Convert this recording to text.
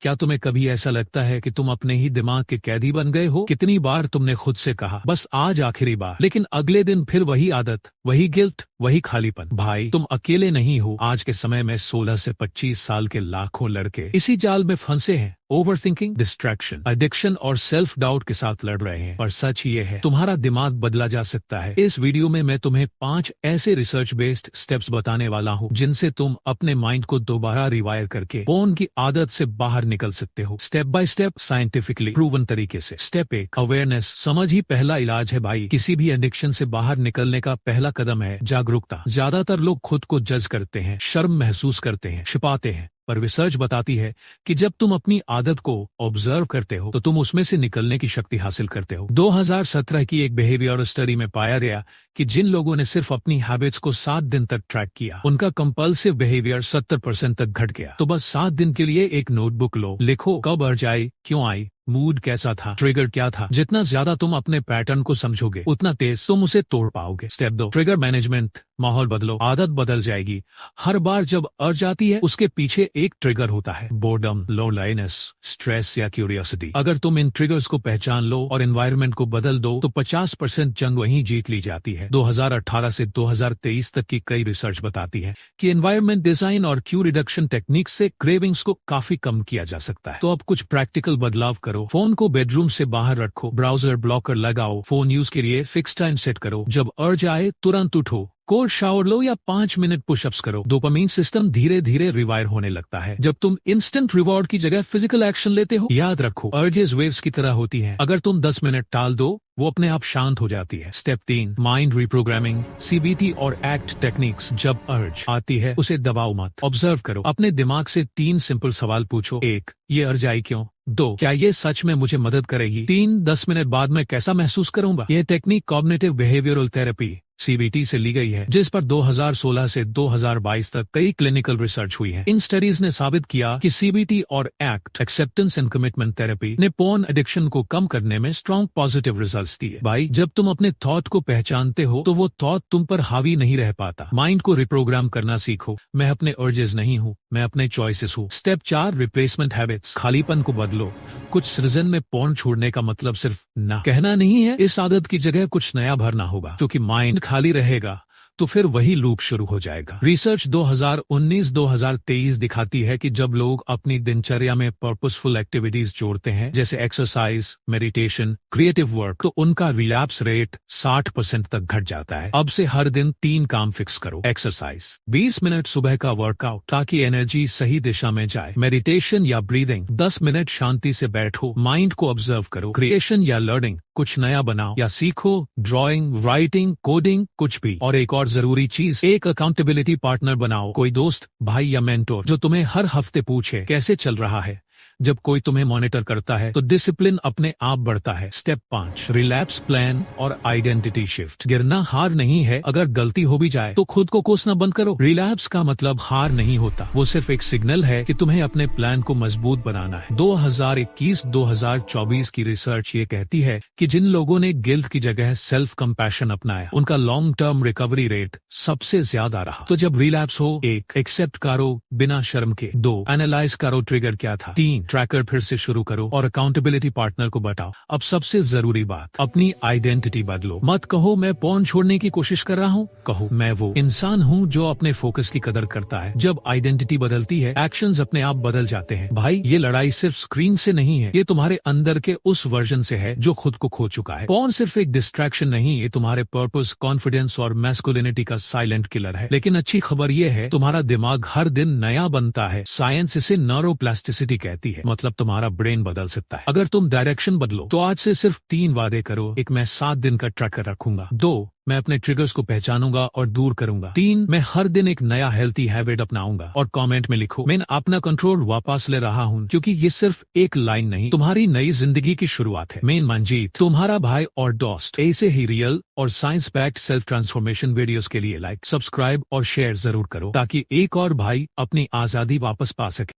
क्या तुम्हें कभी ऐसा लगता है कि तुम अपने ही दिमाग के कैदी बन गए हो? कितनी बार तुमने खुद से कहा बस आज आखिरी बार, लेकिन अगले दिन फिर वही आदत, वही गिल्ट, वही खालीपन। भाई तुम अकेले नहीं हो। आज के समय में 16 से 25 साल के लाखों लड़के इसी जाल में फंसे हैं। ओवर थिंकिंग, डिस्ट्रैक्शन, एडिक्शन और सेल्फ डाउट के साथ लड़ रहे हैं। पर सच ये है, तुम्हारा दिमाग बदला जा सकता है। इस वीडियो में मैं तुम्हें 5 ऐसे रिसर्च बेस्ड स्टेप्स बताने वाला हूँ जिनसे तुम अपने माइंड को दोबारा रिवायर करके फोन की आदत से बाहर निकल सकते हो, step by step, scientifically proven तरीके से। Step 1, awareness. समझ ही पहला इलाज है भाई। किसी भी एडिक्शन से बाहर निकलने का पहला कदम है जागरूकता। ज्यादातर लोग खुद को जज करते हैं, शर्म महसूस करते हैं, छिपाते हैं, पर रिसर्च बताती है कि जब तुम अपनी आदत को ऑब्जर्व करते हो तो तुम उसमें से निकलने की शक्ति हासिल करते हो। 2017 की एक बिहेवियर स्टडी में पाया गया कि जिन लोगों ने सिर्फ अपनी हैबिट्स को 7 दिन तक ट्रैक किया, उनका कंपल्सिव बिहेवियर 70% तक घट गया। तो बस 7 दिन के लिए एक नोटबुक लो, लिखो कब अर्ज आई, क्यों आई, मूड कैसा था, ट्रिगर क्या था। जितना ज्यादा तुम अपने पैटर्न को समझोगे उतना तेज तुम उसे तोड़ पाओगे। Step 2, trigger management. माहौल बदलो, आदत बदल जाएगी। हर बार जब अर्ज आती है उसके पीछे एक ट्रिगर होता है, बोर्डम, लोनलीनेस, स्ट्रेस या क्यूरियोसिटी। अगर तुम इन ट्रिगर्स को पहचान लो और एनवायरनमेंट को बदल दो तो 50% जंग वहीं जीत ली जाती है। 2018 से 2023 तक की कई रिसर्च बताती है कि एनवायरनमेंट डिजाइन और क्यू रिडक्शन टेक्निक से क्रेविंग्स को काफी कम किया जा सकता है। तो अब कुछ प्रैक्टिकल बदलाव करो। फोन को बेडरूम से बाहर रखो, ब्राउजर ब्लॉकर लगाओ, फोन यूज के लिए फिक्स टाइम सेट करो। जब अर्ज आए तुरंत उठो, कोल्ड शावर लो या 5 मिनट पुशअप्स करो। डोपामीन सिस्टम धीरे धीरे रिवायर होने लगता है जब तुम इंस्टेंट रिवॉर्ड की जगह फिजिकल एक्शन लेते हो। याद रखो, अर्जेस वेव्स की तरह होती हैं। अगर तुम 10 मिनट टाल दो वो अपने आप शांत हो जाती है। स्टेप 3, माइंड रिप्रोग्रामिंग, सीबीटी और एक्ट टेक्निक्स। जब अर्ज आती है उसे दबाओ मत, ऑब्जर्व करो। अपने दिमाग से 3 सिंपल सवाल पूछो। 1, ये अर्ज आई क्यों? 2, क्या ये सच में मुझे मदद करेगी? 3, 10 मिनट बाद मैं कैसा महसूस करूंगा? यह technique cognitive behavioural therapy CBT से ली गई है, जिस पर 2016 से 2022 तक कई क्लिनिकल रिसर्च हुई है। इन स्टडीज ने साबित किया कि सीबीटी और act, acceptance and commitment therapy, ने पोर्न एडिक्शन को कम करने में स्ट्रॉन्ग पॉजिटिव रिजल्ट्स दिए। भाई जब तुम अपने थॉट को पहचानते हो तो वो थॉट तुम पर हावी नहीं रह पाता। माइंड को रिप्रोग्राम करना सीखो। मैं अपने अर्जेस नहीं हूँ, मैं अपने चॉइसेस हूँ। Step 4, replacement habits. खालीपन को बदलो। कुछ सीजन में पोर्न छोड़ने का मतलब सिर्फ ना कहना नहीं है। इस आदत की जगह कुछ नया भरना होगा, क्योंकि माइंड खाली रहेगा तो फिर वही लूप शुरू हो जाएगा। रिसर्च 2019-2023 दिखाती है कि जब लोग अपनी दिनचर्या में पर्पसफुल एक्टिविटीज जोड़ते हैं, जैसे एक्सरसाइज, मेडिटेशन, क्रिएटिव वर्क, तो उनका रिलैप्स रेट 60% तक घट जाता है। अब से हर दिन 3 काम फिक्स करो। एक्सरसाइज, 20 मिनट सुबह का वर्कआउट ताकि एनर्जी सही दिशा में जाए। मेडिटेशन या ब्रीदिंग, 10 मिनट शांति से बैठो, माइंड को ऑब्जर्व करो। क्रिएशन या लर्निंग, कुछ नया बनाओ या सीखो, ड्राइंग, राइटिंग, कोडिंग, कुछ भी। और एक और जरूरी चीज, एक अकाउंटेबिलिटी पार्टनर बनाओ। कोई दोस्त, भाई या मेंटोर जो तुम्हें हर हफ्ते पूछे कैसे चल रहा है। जब कोई तुम्हें मॉनिटर करता है तो डिसिप्लिन अपने आप बढ़ता है। स्टेप 5, रिलैप्स प्लान और आइडेंटिटी शिफ्ट। गिरना हार नहीं है, अगर गलती हो भी जाए तो खुद को कोसना बंद करो। रिलैप्स का मतलब हार नहीं होता, वो सिर्फ एक सिग्नल है कि तुम्हें अपने प्लान को मजबूत बनाना है। 2021-2024 की रिसर्च ये कहती है कि जिन लोगों ने गिल्ट की जगह सेल्फ कंपैशन अपनाया, उनका लॉन्ग टर्म रिकवरी रेट सबसे ज्यादा रहा। तो जब रिलैप्स हो, 1, एक्सेप्ट करो बिना शर्म के। 2, एनालाइज करो ट्रिगर क्या था। 3, ट्रैकर फिर से शुरू करो और अकाउंटेबिलिटी पार्टनर को बताओ। अब सबसे जरूरी बात, अपनी आइडेंटिटी बदलो। मत कहो मैं पोर्न छोड़ने की कोशिश कर रहा हूँ, कहो मैं वो इंसान हूँ जो अपने फोकस की कदर करता है। जब आइडेंटिटी बदलती है, एक्शंस अपने आप बदल जाते हैं। भाई ये लड़ाई सिर्फ स्क्रीन से नहीं है, ये तुम्हारे अंदर के उस वर्जन से है जो खुद को खो चुका है। पोर्न सिर्फ एक डिस्ट्रैक्शन नहीं, ये तुम्हारे पर्पस, कॉन्फिडेंस और मैस्कुलिनिटी का साइलेंट किलर है। लेकिन अच्छी खबर ये है, तुम्हारा दिमाग हर दिन नया बनता है। साइंस इसे न्यूरोप्लास्टिसिटी कहती है, मतलब तुम्हारा ब्रेन बदल सकता है अगर तुम डायरेक्शन बदलो। तो आज से सिर्फ 3 वादे करो। 1, मैं 7 दिन का ट्रैकर रखूंगा। 2, मैं अपने ट्रिगर्स को पहचानूंगा और दूर करूंगा। 3, मैं हर दिन एक नया हेल्थी हैबिट अपनाऊंगा। और कमेंट में लिखो, मैं अपना कंट्रोल वापस ले रहा हूं, क्योंकि ये सिर्फ एक लाइन नहीं, तुम्हारी नई जिंदगी की शुरुआत है। मैं मंजीत, तुम्हारा भाई और दोस्त। ऐसे ही रियल और science backed self transformation videos के लिए लाइक, सब्सक्राइब और शेयर जरूर करो, ताकि एक और भाई अपनी आजादी वापस पा सके।